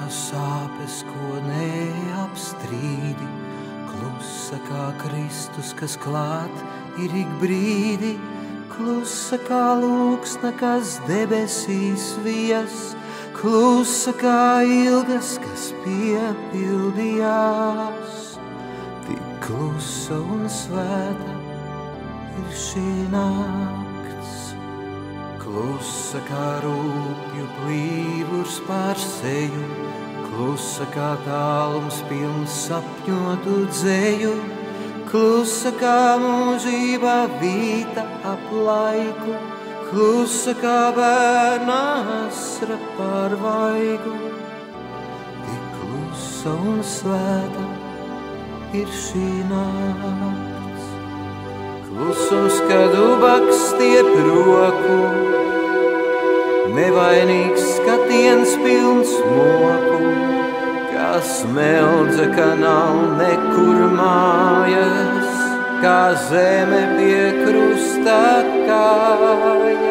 sāpes, ko neapstrīdi, klusa kā Kristus, kas klāt ir ik brīdi, klusa kā lūgsna, kas debesīs vijas, klusa kā ilgas, kas piepildījās. Tik klusa un svēta ir šī nakts, klusa kā rūpju plīvurs pār seju, klusa kā tālums pilns sapņotu dzēju, klusa kā mūžība vīta ap laiku, klusa kā bērna asra pār vaigu. Tik klusa un svēta ir šī nakts. Klusums, kad ubaks stiep roku, nevainīgs skatiens pilns moku, kā smeldze, ka nav nekur mājas, kā zeme pie krusta kājas.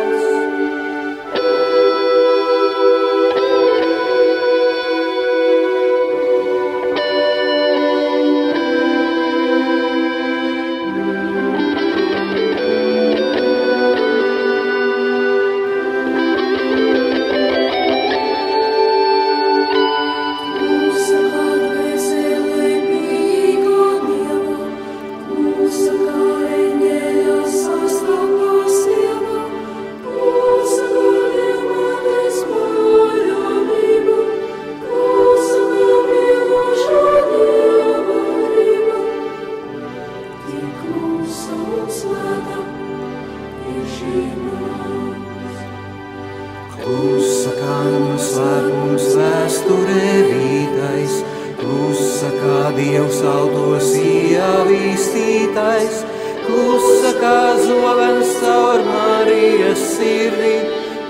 Klusa kā noslēpums vēsturē rītais, klusa kā Dievs autos ievīstītais, klusa kā zobens caur Marijas sirdi,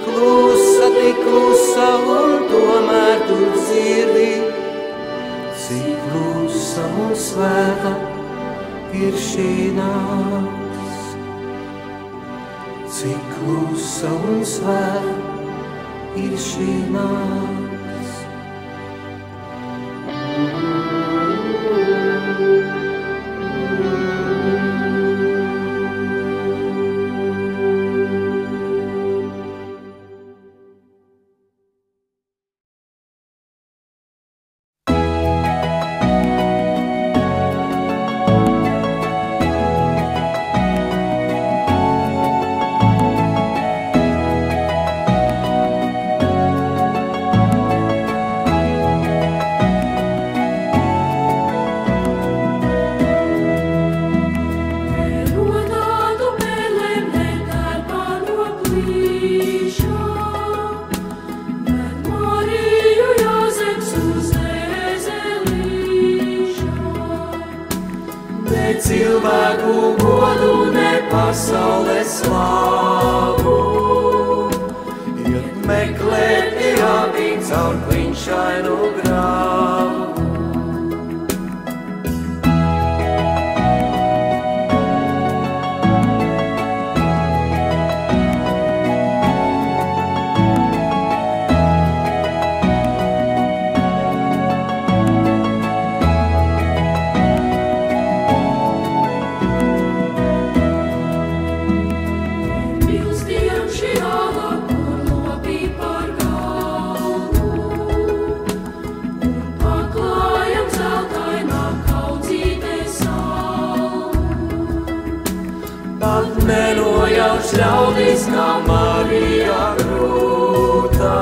klusa tik klusa un tomēr tu dzirdi. Cik klusa un svēta ir šī nakts, cik klusa un svēta ir šī nakts. Cilvēku godu, ne pasaules slavu, iet meklēt jābī caur klinšainu grāvu. Nenojauš ļaudis, kā Marija grūtā,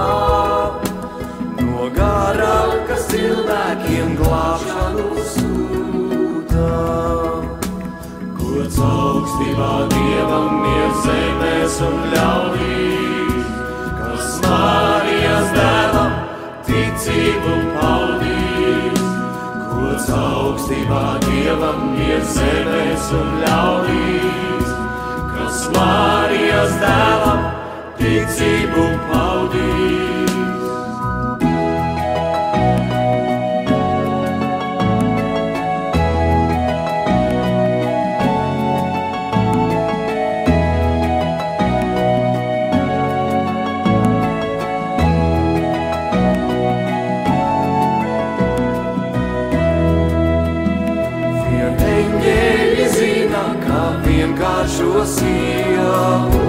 no garā, kas cilvēkiem glābšanu sūtā. Gods augstībā Dievam ir zemēs un ļaudīs, kas Marijas dēlam ticību paudīs. Gods augstībā Dievam ir zemēs un ļaudīs, kas Marijas dēlam ticību paudīs. sievu.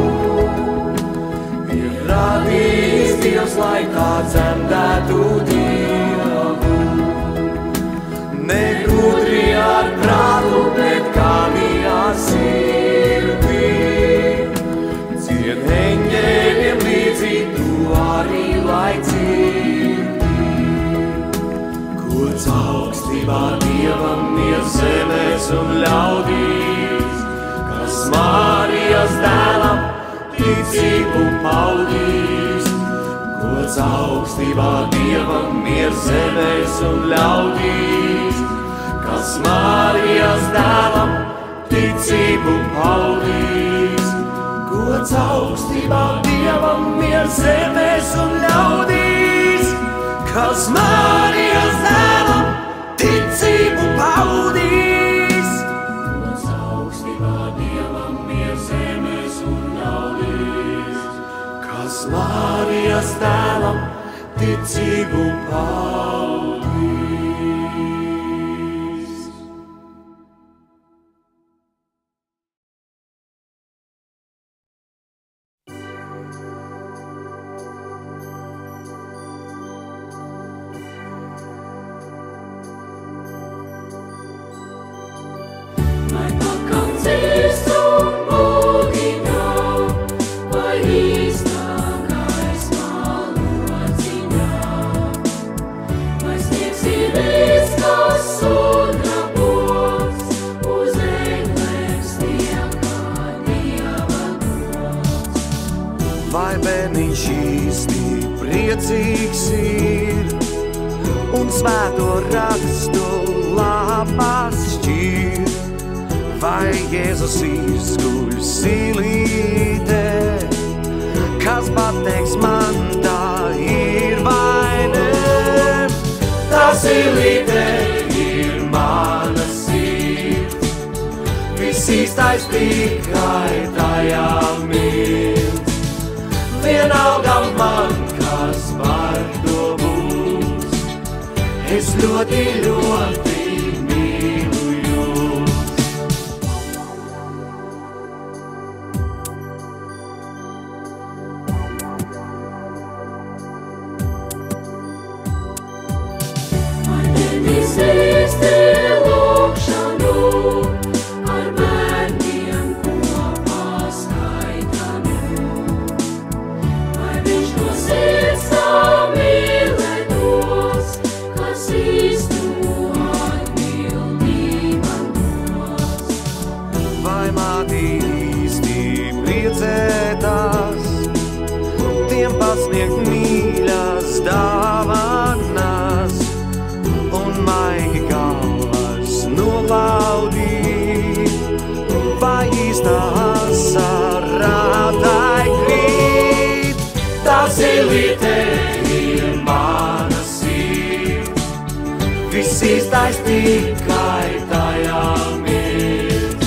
Ir radījis Dievs, lai tā dzemdētu Dievu. Negudri ar prātu, bet kāmijā sirdī. Ciet eņģeļiem līdzi, tu arī lai dzirdi. Gods augstībā Dievam ir zemes un ļaudīs, kas Marijas dēlam ticību paudīs. Gods augstībā Dievam ir zemes un ļaudīs, kas Marijas dēlam ticību paudīs. Gods augstībā Dievam ir zemes un ļaudīs, kas Marijas dēlam ticību paudīs. Gods augstībā Dievam ir zemes un ļaudīs, kas Marijas dēlam ticību paudīs. Vai bērniņš īsti priecīgs ir un svēto rakstu labās šķir? Vai Jēzus izguļ silītē, kas pateiks man tā ir vai nē? Tā silītē ir mana sirds, viss īstais tikai tajā mirst. Vienalga man, kas par to būs, es ļoti, ļoti mīlu jūs. Man nevis īsti lūkšanu, ar bērniem kopā skaitanu. Viņš no sirds tā mīlētos, kas īstu atbildība dos. Vai māti īsti priecētās, tiem pasniegt mīļas dāvanas un maigi galvas nobaudīt? Vai īstā asarātai krīt? Tā silītē ir mana sirds, viss īstais tikai tajā mirst.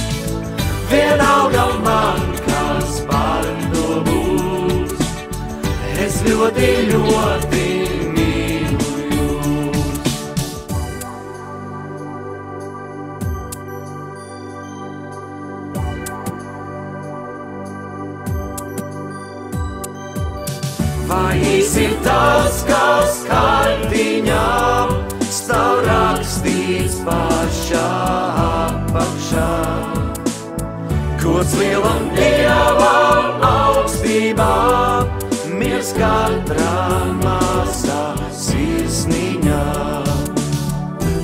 Vienalga man, kas par to būs, es ļoti, ļoti mīlu jūs. Vai ir tas, kas kartiņām stāv rakstīts pašā apakšā? Gods lielam Dievam augstībā, miers katrā mazā sirsniņā.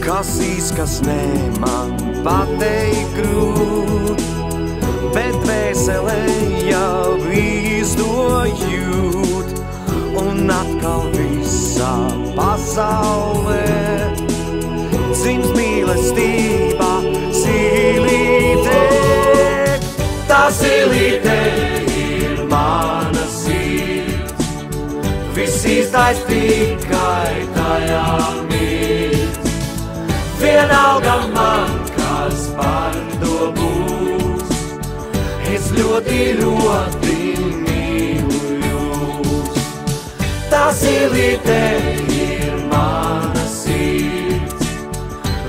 Kas īs, kas ne man pateikt grūt, bet vēselē jau izdojūt. Un atkal visā pasaulē dzims mīlestībā silītē. Tā silītē ir mana sirds, viss īstais tikai tajā mirst. Vienalga man, kas par to būs, es ļoti, ļoti mīlu jūs. Tā silītē ir mana sirds,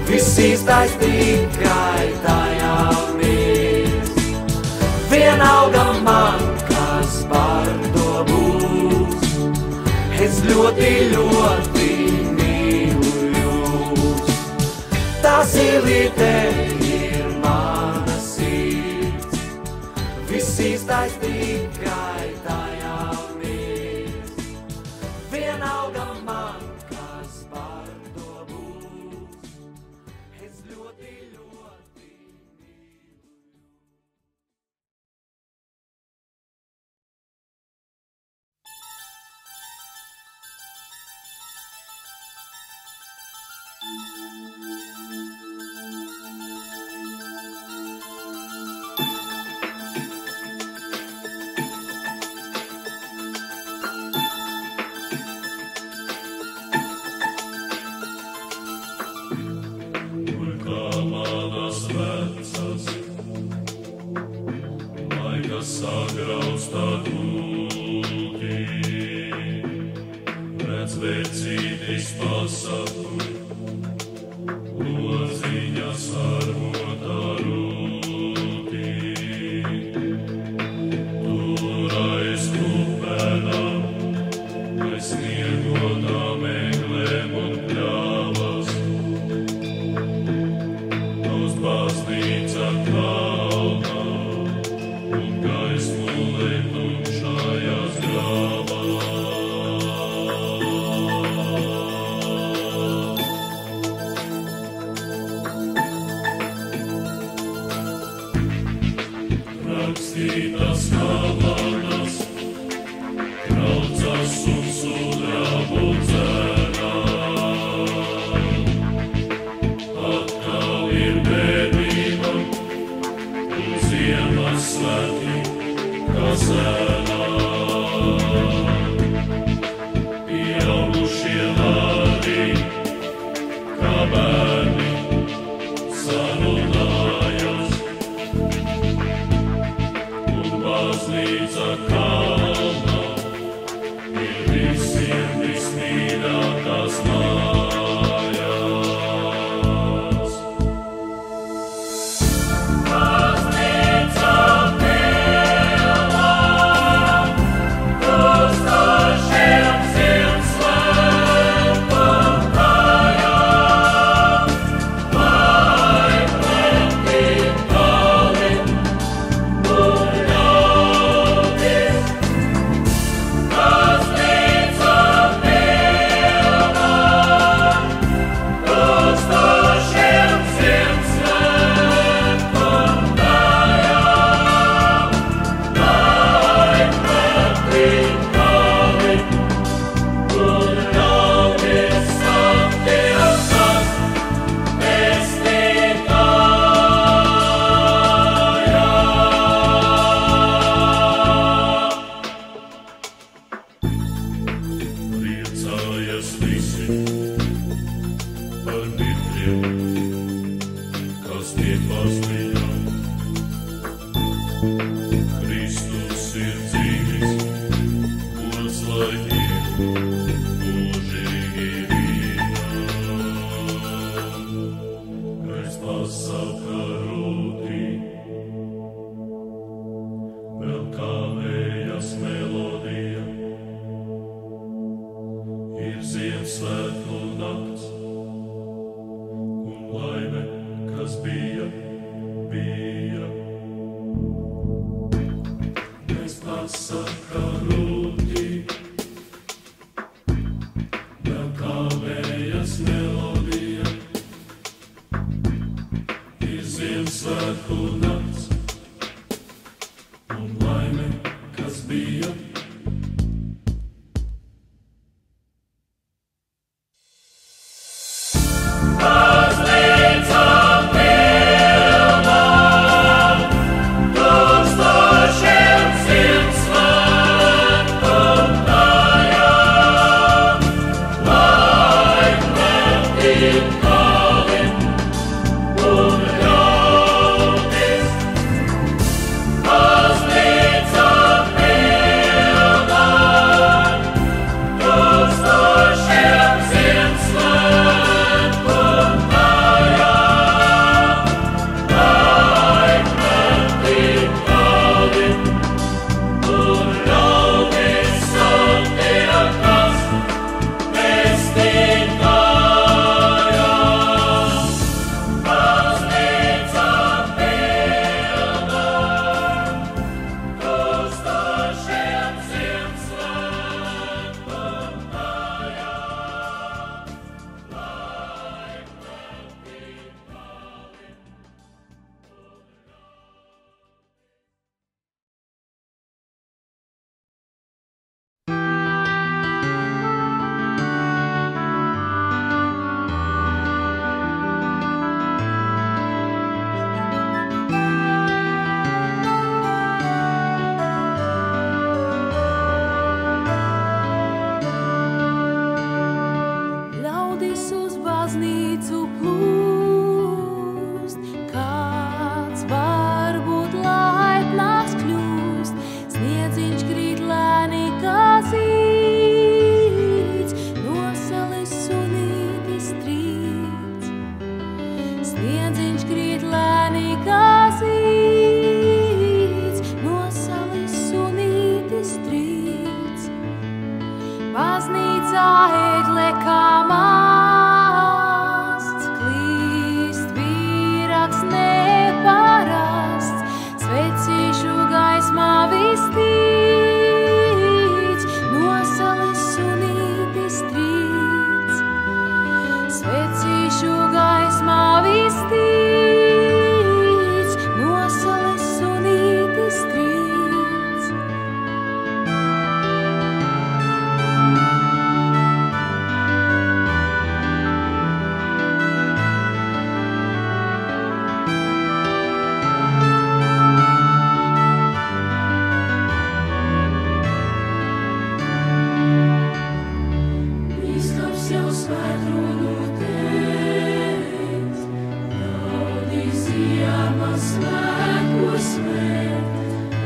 viss īstais tikai tajā mirst. ļoti, ļoti mīlu jūs. Tā zilīte ir mana sirds, viss īstais tikai tajā mirst. Vienalga man, kas par to būs, es ļoti, ļoti mīlu. Sagraustā tūtī, redz vecītis pasaku, loziņas arvotā rūtī. Tur aiz kupenām, aiz sniegotām eglēm un pļāvas, taust baznīca kalnā. baznīcu plūst, kāds varbūt laipnāks kļūst, sniedziņš krīt lēni kā zīds, nosalis sunītis trīc. Sniedziņš krīt lēni kā zīds, nosalis sunītis trīc. Baznīcā ēgle kā masts, klīst vīraks neparasts, svecīšu gaismā viss tīc, nosalis sunītis trīc. Svecīšu gaismā viss tīc, nosalis sunītis trīc. Kristaps jau svētrunu teic, ļaudis ziemas svētkos svērt.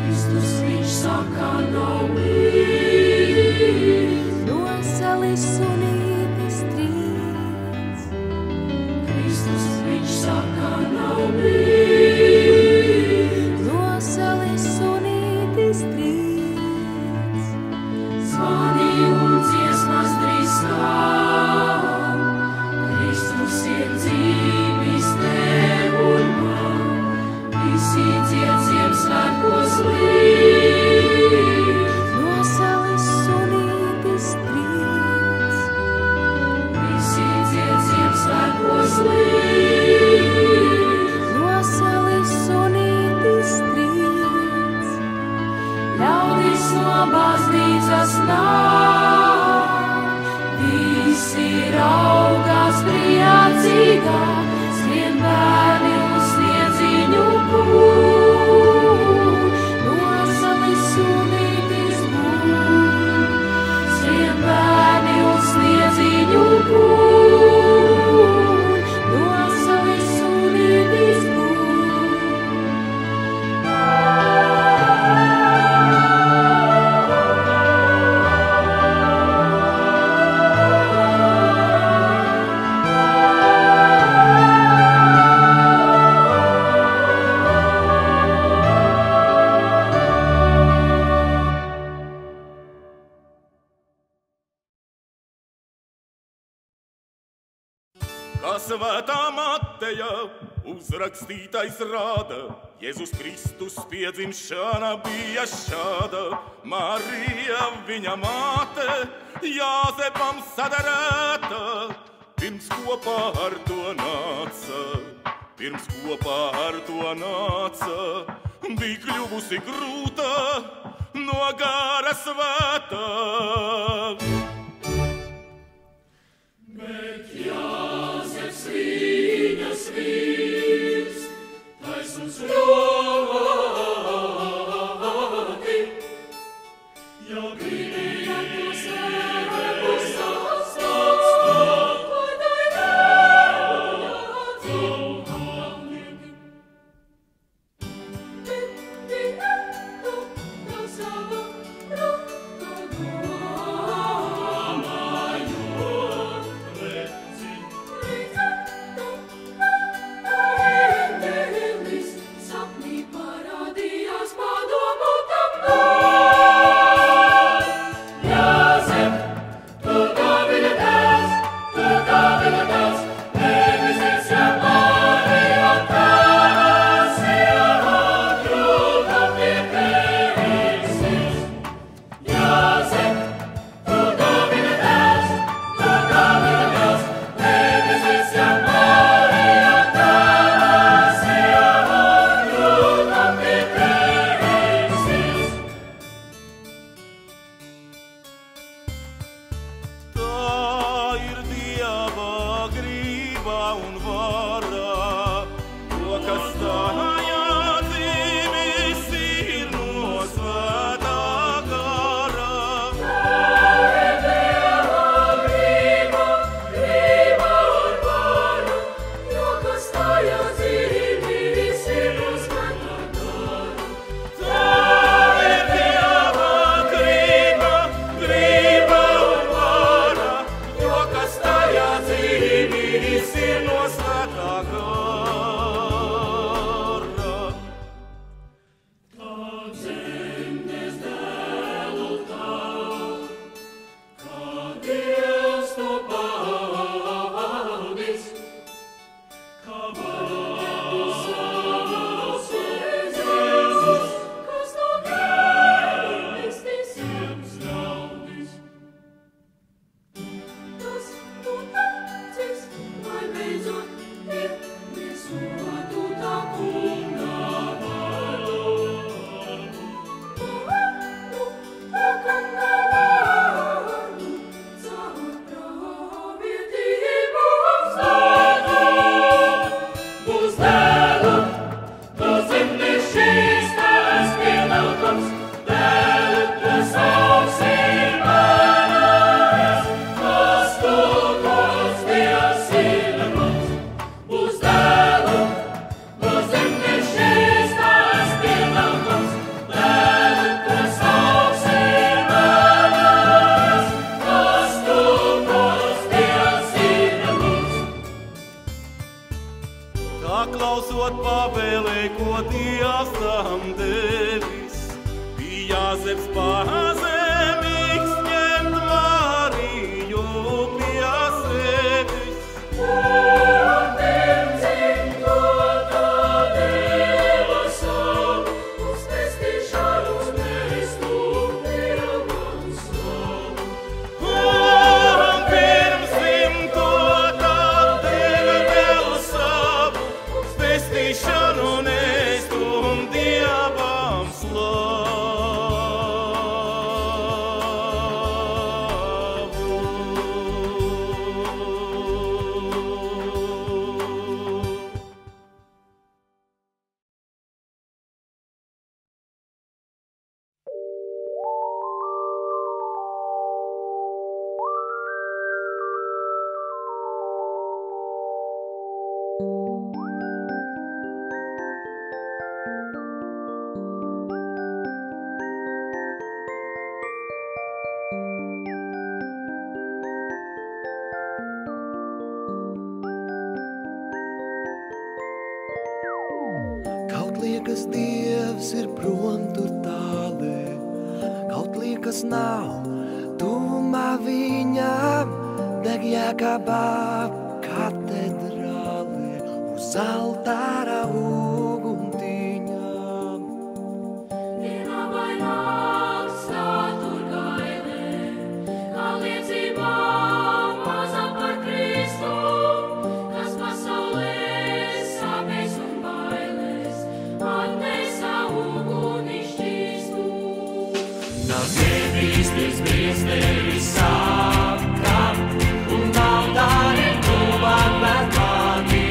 Kristus viņš saka nav līdz, nosalis sunītis trīc. Kristus viņš saka nav līdz, nosalis sunītis trīc. Zvani un dziesmas drīz skan, Kristus ir dzīvis tev un man. Visi dzied Ziemassvētkos līdz, nosalis sunītis trīc. Visi dzied Ziemassvētkos līdz, nosalis sunītis trīc. Ļaudis no baznīcas nāk, visi raugās priecīgā, skrien bērni uz sniedziņu pūd, nosalis sunītis būd. Skrien bērni uz sniedziņu pūd, nosalis sunītis būd. Kā svētā Mateja uzrakstītais rāda, Jēzus Kristus piedzimšana bija šāda. Marija, viņa māte, Jāzepam saderēta, pirms kopā ar to nāca, bija kļuvusi grūta, no gara svētā. Bet Jāzeps viņas vīrs, taisns ļoti, jau brīdī to sēku sastāst, ko tai ir no svētā gara. Klausot pavēlē, ko Dievs tam devis, bija Jāzeps pazemīgs ņemt Mariju pie sevis. Un pirms imtotā Dieva savu, uz pestīšanu mēs Dievam savu. Un pirms imtotā Dieva savu, pestīšanu nestum Dievam slavu. Kaut liekas Dievs ir prom tur tālē, kaut liekas nav tuvumā viņam, deg Jēkabā katedrālē uz altāra uguntiņām. Dienā vairāk stātur gailē, kā liecībā maza par Kristu, kas pasaulē sāpēs un bailēs, atnesa uguni šķīstu. Nav zēbīsties briesteris sāka, un nav darīt tuvāk bet mani.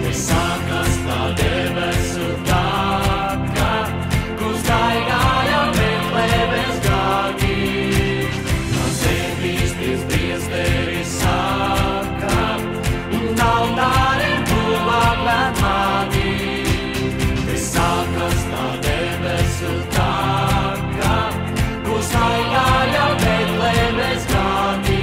Te sākas tā debesu taka, kur staigāja Betlēmes gadi. Nav zēbīsties briesteris sāka, un nav darīt tuvāk bet mani. Te sākas tā debesu taka, kur staigāja Betlēmes gadi.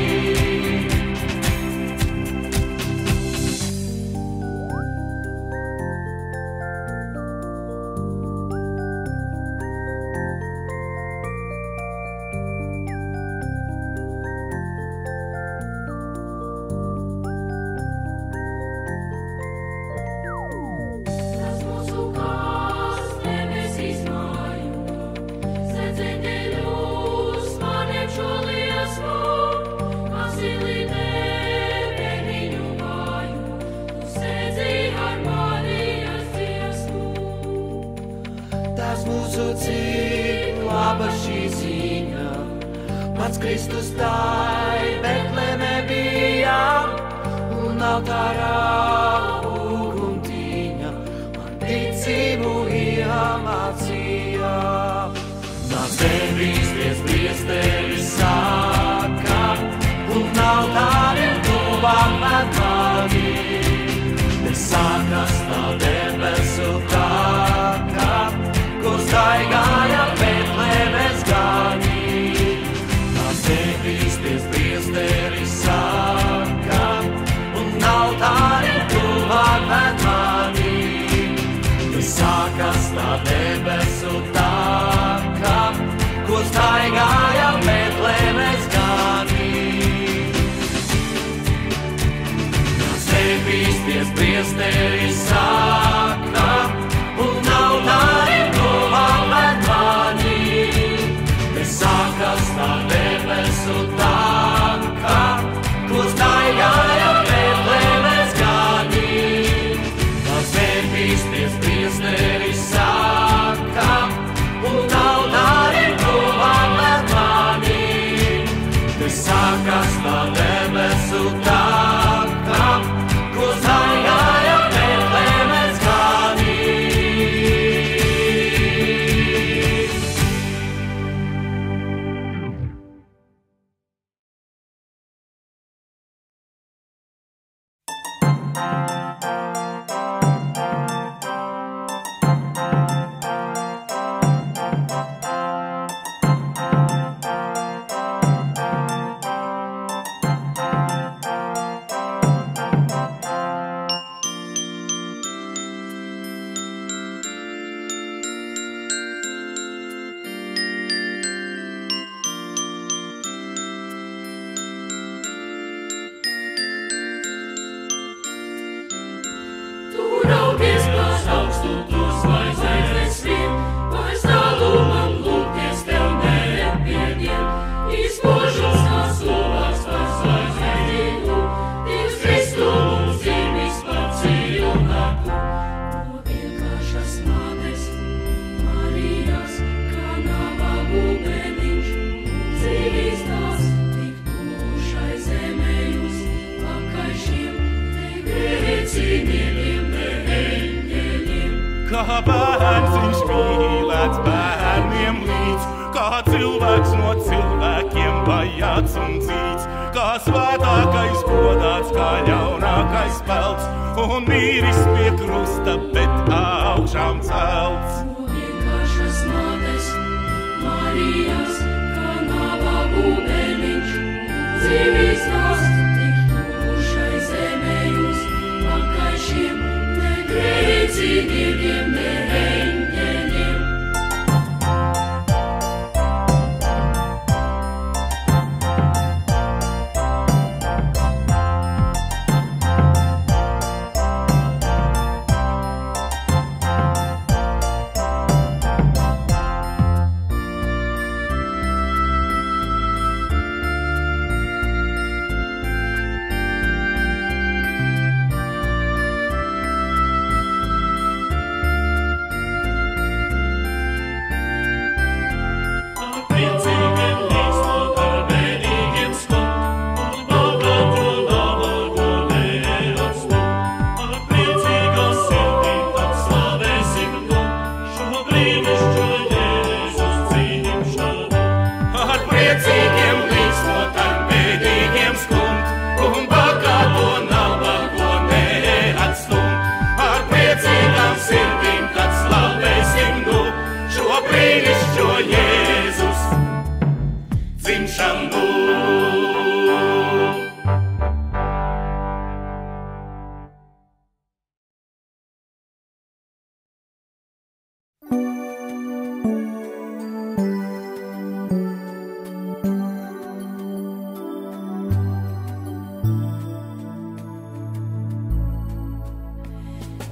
Tas mūsu kāds debesīs mājo, sēdzeņdeļus maniem šo liesmu, kas ilīdē bērniņu māju, tu sēdzi ar Marijas dziesmu. Tas mūsu cik laba šī ziņa, pats Kristus tai Betlēmē bija, un altārā uguntiņa man ticību iemācīja. Nāc debīsties briesteris sāka, un nav tādiem tuvāk bet mani. Te sākas tā debesu taka, kur staigāja Betlēmes gadi. Nāc debīsties briesteris sāka, un nav bīsties priesteris saka, un nav tarindu apmet mani. Te sākas tā debesu tanka, ko staigāja Betlemes gani. Tas bīsties priesteris saka, un nav tarindu apmet mani. Te sākas tā debesu tanka, ko staigāja Betlemes gani. Tu raugies pār augstu, tu zvaigznes skrien, vairs tālu man lūgties tev nepiedien. Izpožas kā sūvāks par zvaigznētību, Dievs Kristu mums dzīvis par cilvēku. To vienkāršas mātes, Marijas, kā nabagu bērniņš, dzīvis tās tik tuvu šai zemē jūs, pakaļ šiem negrēcīgiem, ne eņģeļiem. Kā bērns viņš mīlēts bērniem līdz, kā cilvēks no cilvēkiem vajāts un dzīts, kā svētākais godāts, kā ļaunākais pelts, un mīris pie krusta, bet augšām celts. To vienkāršas mātes, Marijas, kā nabagu bērniņš, dzīvis tās tik tuvu šai zemē jūs, pakaļ šiem negrēcīgiem, ne eņģeļiem. Priecīgiem līksmot ar bēdīgiem skum, un bagāto nabago neatstum. Ar priecīgām sirdīm tad slavēsim to, šo brīnišķo Jēzus dzimšanu. Ar priecīgiem līksmot, ar bēdīgiem skumt, un bagāto nabago neatstumt. Ar priecīgām sirdīm tad slavēsim nu šo brīnišķo Jēzus dzimšanu.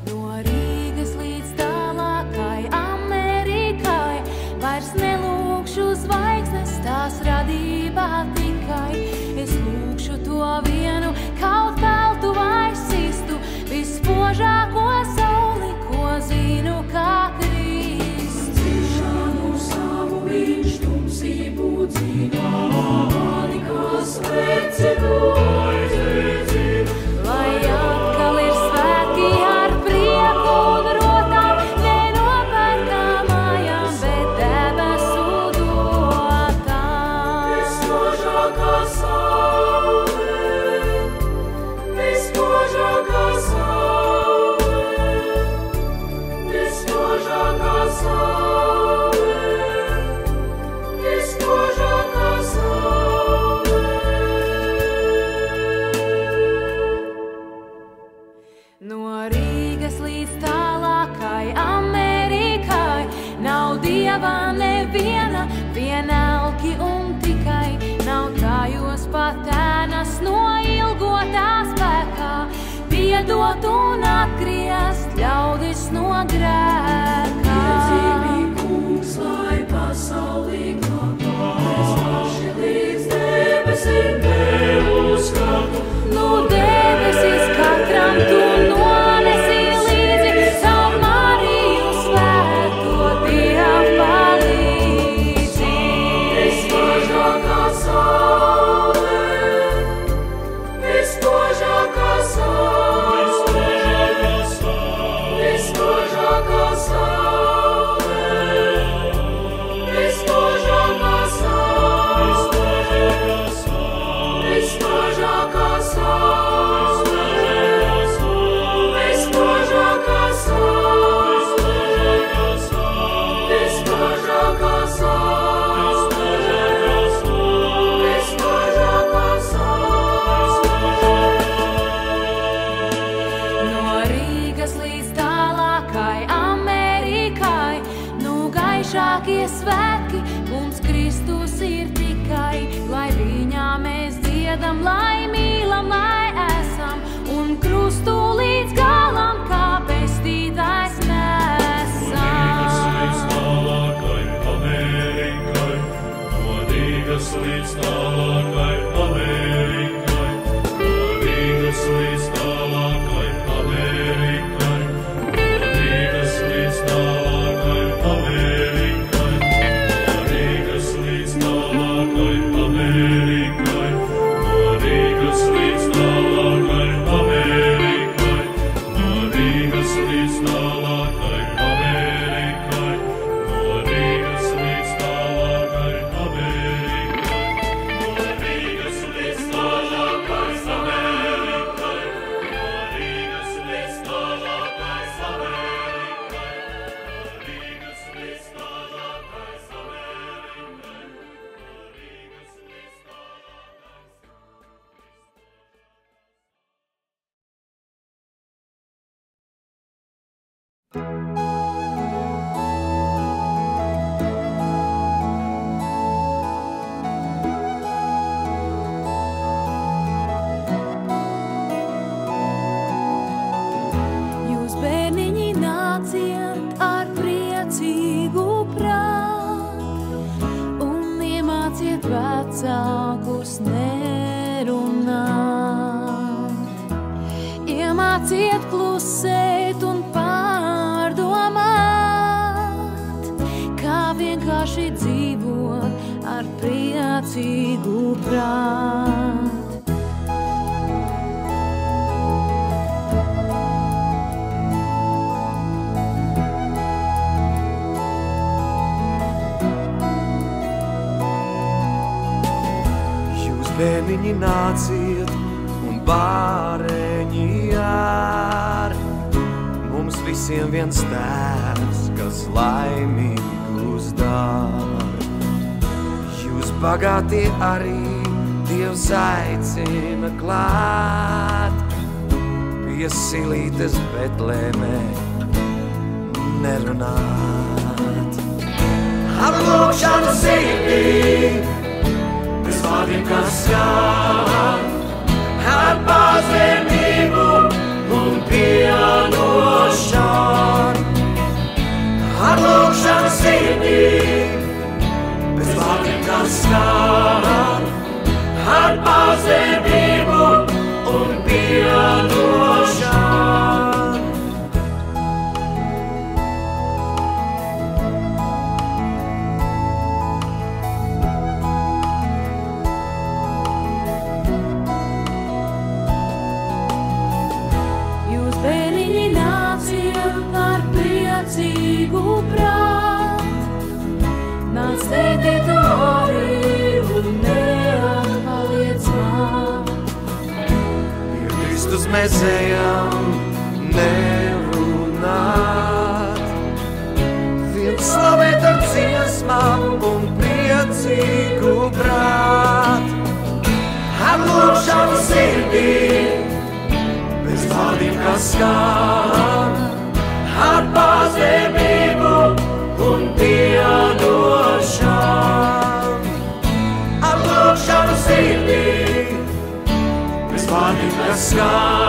No Rīgas līdz tālākai Amerikai vairs nelūkšu zvaigznes tās radībā tikai. Es lūkšu to vienu, kaut peltu vai sistu, vispožāko sauli, ko zinu kā Kristus. Dzimšanu savu viņš tumsību dzīvā, mani kā svecināja. Lai atkal ir svētki ar prieku un rotām, nenopērkamājām, bet debesu dotām. Vispožākā saule, vispožākā saule, vispožākā saule, vispožākā saule. No Rīgas līdz tālākai Amerikai nav dieva neviena, vienalki un tikai nav tajos pat ēnas no ilgotā spēkā. Pie piedot un atgriezt ļaudis no grēka. Kungs, lai pasaulī klātos, paši līdz debesim neuzskatu. Nu debesis katram tu nonesi līdzi, savu Mariju svēto Dievu palīdzi. Vispožākā saule, vispožākā saule, vispožākā saule, vispožākā saule, vispožākā saule, vispožākā saule, vispožākā saule. No Rīgas līdz tālākai Amerikai, nu gaišākie svētki mums Kristus ir tikai, lai viņā mēs dziedam, lai mīlam, lai esam, un krustu līdz galam kā pestītājs nesam. Tālākai Amerikai, no Rīgas līdz tālākai Amerikai, no Rīgas līdz tālākai Amerikai, no Rīgas līdz tālākai Amerikai, no Rīgas līdz tālākai Amerikai, no Rīgas līdz tālākai Amerikai, no Rīgas līdz tālākai Amerikai, no Rīgas līdz tālākai Amerikai, no Rīgas līdz tālākai Amerikai, no Rīgas līdz tālākai Amerikai, no Rīgas līdz tālākai Jūs, bērniņi, nāciet ar priecīgu prātu un iemāciet vecākus nerunāt. Iemāciet klusēt un pārdomāt, kā vienkārši dzīvot ar priecīgu prātu. Jūs, bērniņi, nāciet un bāreņi arī. Mums visiem viens tēvs, kas laimīgus dara. Jūs bagātie arī Dievs aicina klāt. Pie silītes Betlēmē nerunāt. Ar lūkšanu sirdī, bez vārdiem, kas skan, ar pazemību un pienošanu. Ar lūkšanu sirdī, bez vārdiem, kas skan, ar pazemību un pienošanu. Jūs, bērniņi, nāciet ar priecīgu prātu, nāc tētiet arī un neatpaliec man. Pie Kristus mēs ejam nerunāt, viens slavēt ar dziesmām un priecīgu prātu. Ar lūkšanu sirdī, bez vārdiem, kas skan, ar pazemību un pienošanu. Ar lūkšanu sirdī, bez vārdiem, kas skan,